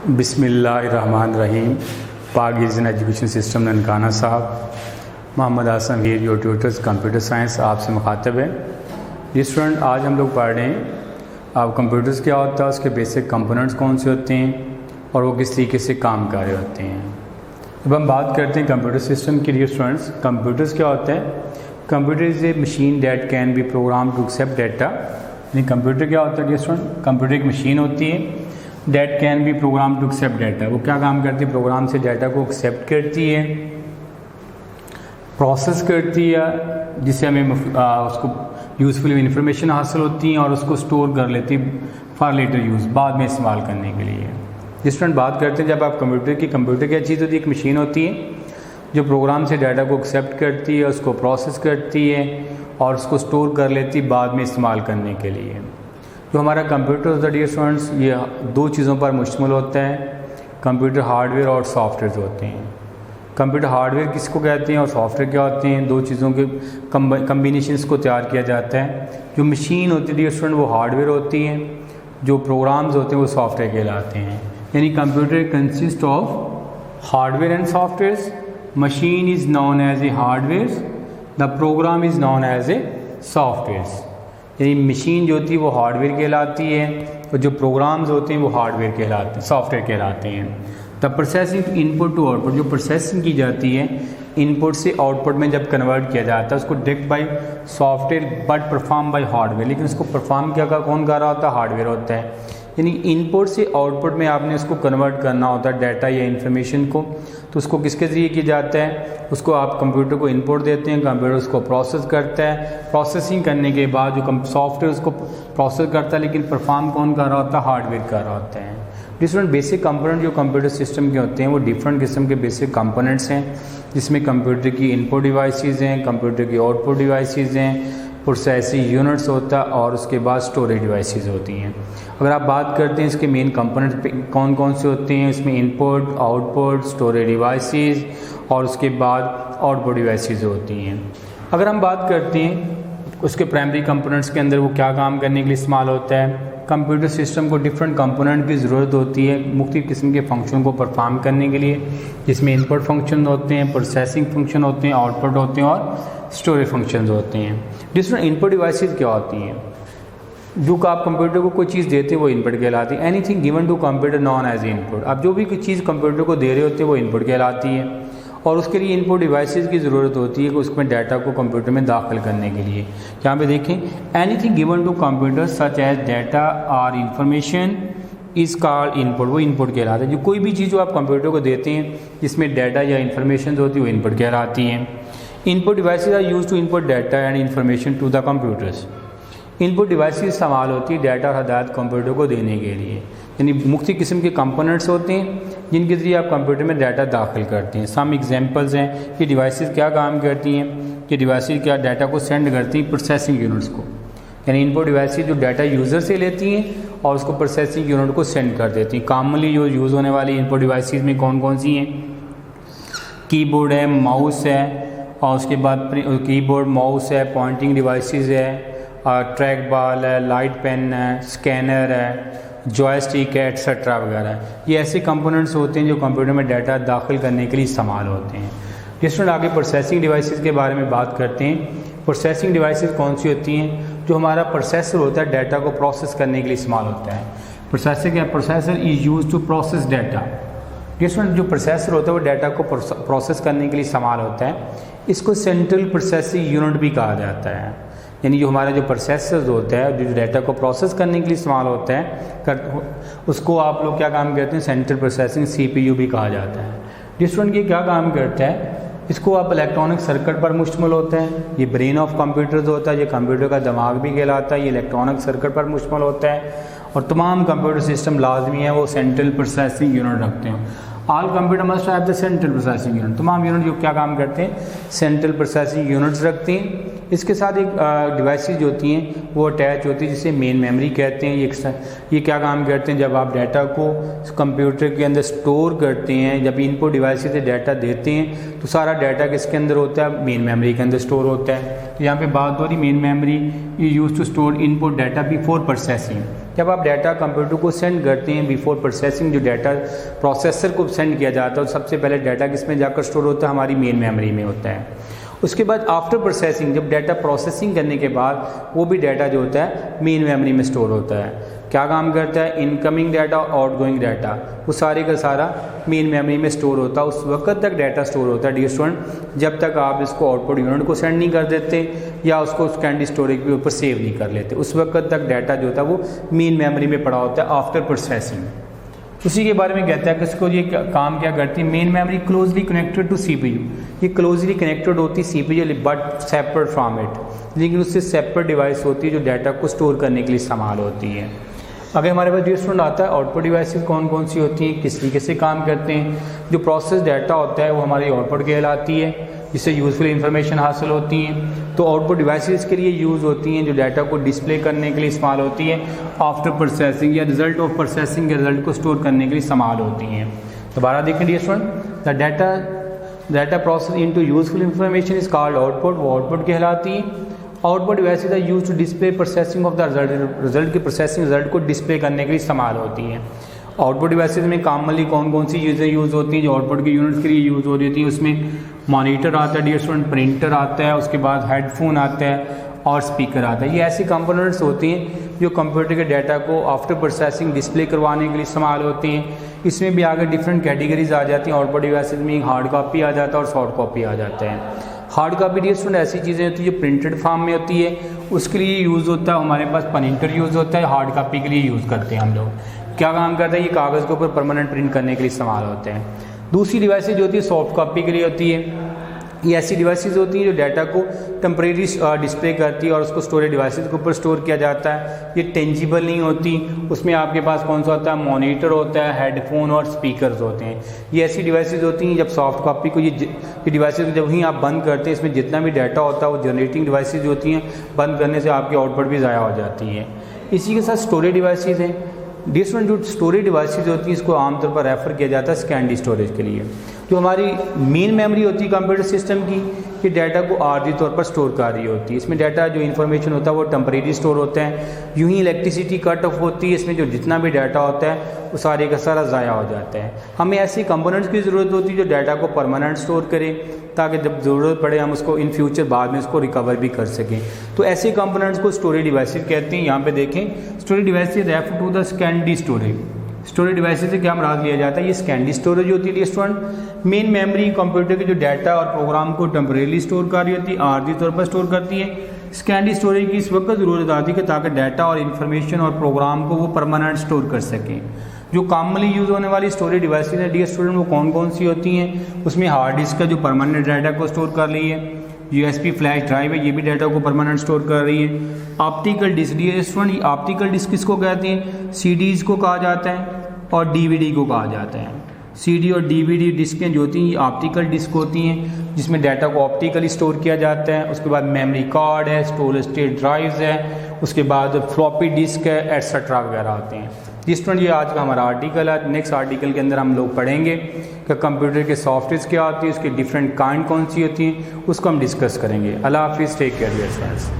बिस्मिल्लाहिर्रहमानिर्रहीम। Pakistan education system Nankana साहब, मोहम्मद आसम हीर, your tutors computer science आपसे मुखातब है। ये स्टूडेंट, आज हम लोग पढ़ रहे हैं अब कंप्यूटर्स क्या होता है, उसके बेसिक कंपोनेंट्स कौन से होते हैं और वो किस तरीके से काम कर रहे होते हैं। अब हम बात करते हैं कंप्यूटर सिस्टम के लिए। स्टूडेंट्स, कंप्यूटर्स क्या होता है? Computer is a machine that can be program to accept data. यानी कंप्यूटर क्या होता है स्टूडेंट? कंप्यूटर एक मशीन होती है that can be program to accept data. वो क्या काम करती है? प्रोग्राम से डाटा को एक्सेप्ट करती है, प्रोसेस करती है, जिससे हमें उसको यूज़फुल इंफॉर्मेशन हासिल होती है और उसको स्टोर कर लेती है फॉर लेटर यूज़, बाद में इस्तेमाल करने के लिए। जिस स्टूडेंट बात करते हैं जब आप कंप्यूटर क्या चीज़ होती है? एक मशीन होती है जो प्रोग्राम से डाटा को एक्सेप्ट करती है, उसको प्रोसेस करती है और उसको स्टोर कर लेती है बाद में इस्तेमाल करने के लिए। जो हमारा कंप्यूटर होता है डियर स्टूडेंट्स, ये दो चीज़ों पर मुश्तमिल होता है। कंप्यूटर हार्डवेयर और सॉफ्टवेयर होते हैं। कंप्यूटर हार्डवेयर किसको कहते हैं और सॉफ्टवेयर क्या होते हैं? दो चीज़ों के कम्बिनेशंस को तैयार किया जाता है। जो मशीन होती है डियर स्टूडेंट वो हार्डवेयर होती है, जो प्रोग्राम्स होते हैं वो सॉफ्टवेयर कहलाते हैं। यानी computer consist of hardware and software. Machine is known as a hardware, the program is known as a software. यानी मशीन जो होती है वो हार्डवेयर कहलाती है और जो प्रोग्राम्स होते हैं वो हार्डवेयर कहलाते हैं, सॉफ्टवेयर कहलाते हैं। The processing input to output, जो प्रोसेसिंग की जाती है इनपुट से आउटपुट में जब कन्वर्ट किया जाता है उसको direct by software but perform by hardware. लेकिन उसको परफॉर्म क्या कौन कर रहा होता है? हार्डवेयर होता है। यानी इनपुट से आउटपुट में आपने उसको कन्वर्ट करना होता है डाटा या इन्फॉर्मेशन को, तो उसको किसके ज़रिए किया जाता है? उसको आप कंप्यूटर को इनपुट देते हैं, कंप्यूटर उसको प्रोसेस करता है। प्रोसेसिंग करने के बाद जो सॉफ्टवेयर उसको प्रोसेस करता है, लेकिन परफॉर्म कौन कर रहा होता है? हार्डवेयर कर रहा होता है। डिफरेंट बेसिक कंपोनेंट जो कंप्यूटर सिस्टम के होते हैं वो डिफरेंट किस्म के बेसिक कंपोनेंट्स हैं, जिसमें कंप्यूटर की इनपुट डिवाइसेस हैं, कंप्यूटर की आउटपुट डिवाइसेस हैं, प्रोसेसिंग यूनिट्स होता है और उसके बाद स्टोरेज डिवाइसेस होती हैं। अगर आप बात करते हैं इसके मेन कंपोनेंट कौन कौन से होते हैं, इसमें इनपुट, आउटपुट, स्टोरेज डिवाइसेस और उसके बाद आउटपुट डिवाइसेस होती हैं। अगर हम बात करते हैं उसके प्राइमरी कंपोनेंट्स के अंदर वो क्या काम करने के लिए इस्तेमाल होता है, कंप्यूटर सिस्टम को डिफरेंट कंपोनेंट की ज़रूरत होती है मुख्तलिफ़ किस्म के फंक्शन को परफॉर्म करने के लिए, जिसमें इनपुट फंक्शन होते हैं, प्रोसेसिंग फंक्शन होते हैं, आउटपुट होते हैं और स्टोरेज फंक्शंस होते हैं। डिफरेंट इनपुट डिवाइसेस क्या होती हैं? जो आप कंप्यूटर को कोई चीज़ देते हैं वो इनपुट कहलाती है। Anything given to computer known as input. आप जो भी कोई चीज़ कंप्यूटर को दे रहे होते हैं वो इनपुट कहलाती है और उसके लिए इनपुट डिवाइसेस की ज़रूरत होती है कि उसमें डाटा को कंप्यूटर में दाखिल करने के लिए। यहाँ पे देखें, anything given to computer such as data और इंफॉर्मेशन इज़ कॉल्ड इनपुट। वो इनपुट कहलाता है। जो कोई भी चीज़ जो आप कंप्यूटर को देते हैं जिसमें डाटा या इन्फॉर्मेशन होती है वो इनपुट कहलाती हैं। Input devices are use to input data and information to the computers. Input devices इस्तेमाल होती है डाटा और हदायत कंप्यूटर को देने के लिए। यानी मुख्तलिफ़ किस्म के कंपोनेंट्स होते हैं जिनके ज़रिए आप कंप्यूटर में डाटा दाखिल करते हैं। सम एग्जांपल्स हैं कि डिवाइसेस क्या काम करती हैं, कि डिवाइसेस क्या डाटा को सेंड करती हैं प्रोसेसिंग यूनिट्स को। यानी इनपुट डिवाइसेस जो डाटा यूज़र से लेती हैं और उसको प्रोसेसिंग यूनिट को सेंड कर देती हैं। कॉमनली जो यूज़ होने वाली इनपुट डिवाइसेस में कौन कौन सी हैं? कीबोर्ड है, माउस है और उसके बाद कीबोर्ड, माउस है, पॉइंटिंग डिवाइसेस है, ट्रैक बॉल है, लाइट पेन है, स्कैनर है, जॉयस्टिक है, एक्सेट्रा वगैरह। ये ऐसे कंपोनेंट्स होते हैं जो कंप्यूटर में डाटा दाखिल करने के लिए इस्तेमाल होते हैं। जिसमें आगे प्रोसेसिंग डिवाइसेस के बारे में बात करते हैं। प्रोसेसिंग डिवाइसेस कौन सी होती हैं? जो हमारा प्रोसेसर होता है डाटा को प्रोसेस करने के लिए इस्तेमाल होता है। प्रोसेसर क्या? Processor is use to process data. जिसमें जो प्रोसेसर होता है वो डाटा को प्रोसेस करने के लिए इस्तेमाल होता है। इसको सेंट्रल प्रोसेसिंग यूनिट भी कहा जाता है। यानी जो हमारा जो प्रोसेसर होता है जो डाटा को प्रोसेस करने के लिए इस्तेमाल होता है उसको आप लोग क्या काम करते हैं? सेंट्रल प्रोसेसिंग CPU भी कहा जाता है। डिफरेंट ये क्या काम करता है? इसको आप इलेक्ट्रॉनिक सर्किट पर मुश्तमिल होता है। ये ब्रेन ऑफ कंप्यूटर होता है, ये कंप्यूटर का दिमाग भी कहलाता है। ये इलेक्ट्रॉनिक सर्किट पर मुश्तमिल होता है और तमाम कंप्यूटर सिस्टम लाजमी है वो सेंट्रल प्रोसेसिंग यूनिट रखते हैं। All computer must have the central processing unit. तमाम यूनिट जो क्या काम करते हैं? सेंट्रल प्रोसेसिंग यूनिट्स रखते हैं। इसके साथ एक डिवाइसेस जो होती हैं वो अटैच होती है जिसे मेन मेमोरी कहते हैं। ये क्या काम करते हैं? जब आप डाटा को कंप्यूटर के अंदर स्टोर करते हैं, जब इनपुट डिवाइसेस से डाटा देते हैं तो सारा डाटा किसके अंदर होता है? मेन मेमोरी के अंदर स्टोर होता है। तो यहाँ पे बात हो रही main memory use to store input data before processing. जब आप डाटा कंप्यूटर को सेंड करते हैं बिफोर प्रोसेसिंग, जो डाटा प्रोसेसर को सेंड किया जाता है सबसे पहले डाटा किस में जाकर स्टोर होता है, हमारी मेन मेमोरी में होता है। उसके बाद आफ्टर प्रोसेसिंग, जब डाटा प्रोसेसिंग करने के बाद वो भी डाटा जो होता है मेन मेमोरी में स्टोर होता है। क्या काम करता है, इनकमिंग डाटा, आउटगोइंग डाटा, वो सारे का सारा मेन मेमोरी में स्टोर होता है। उस वक्त तक डाटा स्टोर होता है डियर स्टूडेंट जब तक आप इसको आउटपुट यूनिट को सेंड नहीं कर देते या उसको कैंडी स्टोरेज के ऊपर सेव नहीं कर लेते, उस वक्त तक डाटा जो होता है वो मेन मेमोरी में पड़ा होता है आफ्टर प्रोसेसिंग। उसी के बारे में कहता है कि इसको ये काम क्या करती है, main memory closely connected to CPU, ये क्लोजली कनेक्टेड होती है CPU but separate from it, लेकिन उससे सेपरेट डिवाइस होती है जो डाटा को स्टोर करने के लिए इस्तेमाल होती है। अगर हमारे पास डियर स्टूडेंट आता है आउटपुट डिवाइसेस कौन कौन सी होती हैं, किस तरीके से काम करते हैं। जो प्रोसेस डाटा होता है वो हमारी आउटपुट कहलाती है, जिससे यूजफुल इंफॉर्मेशन हासिल होती हैं। तो आउटपुट डिवाइसेस के लिए यूज़ होती हैं जो डाटा को डिस्प्ले करने के लिए इस्तेमाल होती है आफ्टर प्रोसेसिंग, या रिजल्ट ऑफ प्रोसेसिंग के रिजल्ट को स्टोर करने के लिए इस्तेमाल होती हैं। दोबारा देखें dear student, the data process into useful information is called output, वो आउटपुट कहलाती है। Output devices are used to display processing of the result, result की प्रोसेसिंग रिजल्ट को डिस्प्ले करने के लिए इस्तेमाल होती है। आउटपुट डिवाइसेस में कॉमनली कौन कौन सी चीज़ें यूज़ होती हैं जो आउटपुट की यूनिट्स के लिए यूज़ हो रही होती है, उसमें मॉनिटर आता है डियर स्टूडेंट, प्रिंटर आता है, उसके बाद हेडफोन आता है और स्पीकर आता है। ये ऐसी कंपोनेंट्स होती हैं जो कंप्यूटर के डाटा को आफ्टर प्रोसेसिंग डिस्प्ले करवाने के लिए इस्तेमाल होती हैं। इसमें भी आगे डिफरेंट कैटेगरीज आ जाती हैं। आउटपुट डिवाइसेस में हार्ड कॉपी आ जाता है और सॉफ्ट कॉपी आ जाता है। हार्ड कॉपी डियर स्टूडेंट ऐसी चीज़ें होती है जो प्रिंटेड फॉर्म में होती है, उसके लिए यूज़ होता है, हमारे पास प्रिंटर यूज़ होता है, हार्ड कॉपी के लिए यूज़ करते हैं हम लोग। क्या काम करता है, ये कागज़ के ऊपर परमानेंट प्रिंट करने के लिए इस्तेमाल होते हैं। दूसरी डिवाइसेज जो होती है सॉफ्ट कॉपी के लिए होती है। ये ऐसी डिवाइसेज होती हैं जो डाटा को टेम्परेरी डिस्प्ले करती है और उसको स्टोरेज डिवाइसेज के ऊपर स्टोर किया जाता है। ये टेंजिबल नहीं होती, उसमें आपके पास कौन सा होता है, मॉनिटर होता है, हेडफोन और स्पीकर्स होते हैं। ये ऐसी डिवाइसेज होती हैं जब सॉफ्ट कॉपी को ये डिवाइसेज जब ही आप बंद करते हैं, इसमें जितना भी डाटा होता है वो जनरेटिंग डिवाइसेज होती हैं, बंद करने से आपकी आउटपुट भी ज़ाया हो जाती है। इसी के साथ स्टोरेज डिवाइसेज हैं। डिफरेंट जो स्टोरेज डिवाइसेज होती हैं इसको आमतौर पर रेफ़र किया जाता है स्कैंडी स्टोरेज के लिए। जो हमारी मेन मेमोरी होती है कंप्यूटर सिस्टम की, ये डाटा को आर्जी तौर पर स्टोर कर रही होती है। इसमें डाटा जो इन्फॉर्मेशन होता है वो टेम्परेरी स्टोर होता है। यूं ही इलेक्ट्रिसिटी कट ऑफ होती है, इसमें जो जितना भी डाटा होता है वो सारे का सारा ज़ाया हो जाता है। हमें ऐसी कंपोनेंट्स की ज़रूरत होती है जो डाटा को परमानेंट स्टोर करे, ताकि जब ज़रूरत पड़े हम उसको इन फ्यूचर बाद में उसको रिकवर भी कर सकें। तो ऐसे कंपोनेंट्स को स्टोरेज डिवाइसेज कहते हैं। यहाँ पे देखें storage devices refer to the secondary storage. Storage devices से क्या मराद लिया जाता है, ये स्कैंडी स्टोरेज होती है स्टूडेंट। मेन मेमोरी कंप्यूटर के जो डाटा और प्रोग्राम को टेम्परेरी स्टोर कर रही होती है, आर्जी तौर पर स्टोर करती है। स्कैंडी स्टोरेज की इस वक्त ज़रूरत आती है कि ताकि डाटा और इन्फॉर्मेशन और प्रोग्राम को वो परमानेंट स्टोर कर सकें। जो कॉमनली यूज़ होने वाली स्टोरेज डिवाइसेज है डियर स्टूडेंट वो कौन कौन सी होती हैं, उसमें हार्ड डिस्क का जो परमानेंट डाटा को स्टोर कर रही है, USB फ्लैश ड्राइव है, ये भी डाटा को परमानेंट स्टोर कर रही है। Optical disk dear student, optical disk किसको कहते हैं, CDs को कहा जाता है और DVD को कहा जाता है। CD और DVD डिस्कें जो होती हैं ये ऑप्टिकल डिस्क होती हैं जिसमें डाटा को ऑप्टिकली स्टोर किया जाता है। उसके बाद मेमोरी कार्ड है, स्टोरेज स्टेट ड्राइव्स है, उसके बाद फ्लॉपी डिस्क है, एट्सेट्रा वगैरह होते हैं। जिस स्टूडेंट ये आज का हमारा आर्टिकल है। नेक्स्ट आर्टिकल के अंदर हम लोग पढ़ेंगे कि कंप्यूटर के सॉफ्टवेयर क्या होती है, उसकी डिफरेंट काइंड कौन सी होती हैं, उसको हम डिस्कस करेंगे। अल्लाह हाफिज़, टेक केयर डियर फ्रेंड्स।